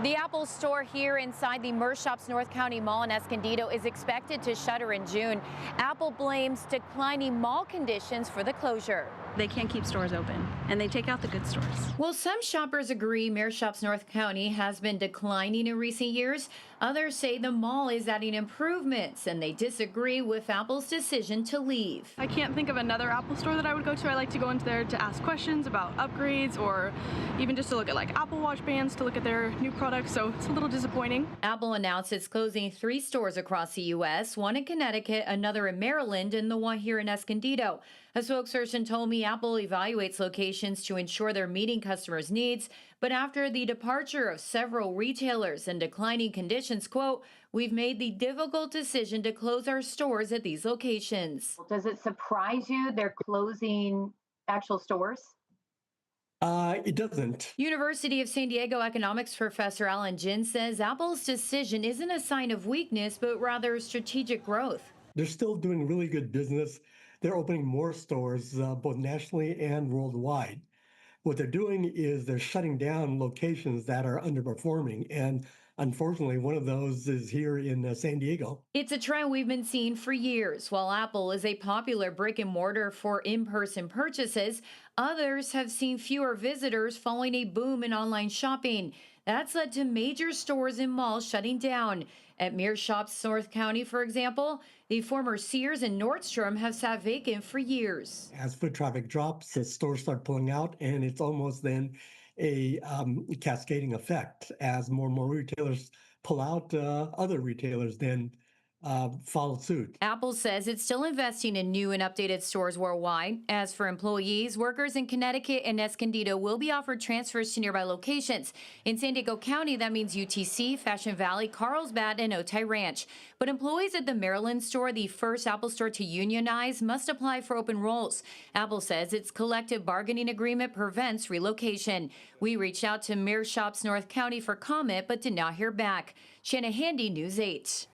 The Apple store here inside the Mershops North County Mall in Escondido is expected to shutter in June. Apple blames declining mall conditions for the closure. They can't keep stores open, and they take out the good stores. Well, some shoppers agree Mershops North County has been declining in recent years. Others say the mall is adding improvements, and they disagree with Apple's decision to leave. I can't think of another Apple store that I would go to. I like to go into there to ask questions about upgrades or even just to look at like Apple Watch bands to look at their new products, so it's a little disappointing. Apple announced it's closing 3 stores across the U.S., one in Connecticut, another in Maryland, and the one here in Escondido. A spokesperson told me Apple evaluates locations to ensure they're meeting customers' needs, but after the departure of several retailers and declining conditions, quote, "We've made the difficult decision to close our stores at these locations." Does it surprise you they're closing actual stores? It doesn't. University of San Diego economics professor Alan Jin says Apple's decision isn't a sign of weakness, but rather strategic growth. They're still doing really good business. They're opening more stores, both nationally and worldwide. What they're doing is they're shutting down locations that are underperforming. And unfortunately, one of those is here in San Diego. It's a trend we've been seeing for years. While Apple is a popular brick and mortar for in-person purchases, others have seen fewer visitors following a boom in online shopping. That's led to major stores and malls shutting down. At Mershops North County, for example, the former Sears and Nordstrom have sat vacant for years. As foot traffic drops, the stores start pulling out, and it's almost then a cascading effect. As more and more retailers pull out, other retailers then follow suit. Apple says it's still investing in new and updated stores worldwide. As for employees, workers in Connecticut and Escondido will be offered transfers to nearby locations. In San Diego County, that means UTC, Fashion Valley, Carlsbad, and Otay Ranch. But employees at the Maryland store, the first Apple store to unionize, must apply for open roles. Apple says its collective bargaining agreement prevents relocation. We reached out to Mershops North County for comment, but did not hear back. Shanna Handy, News 8.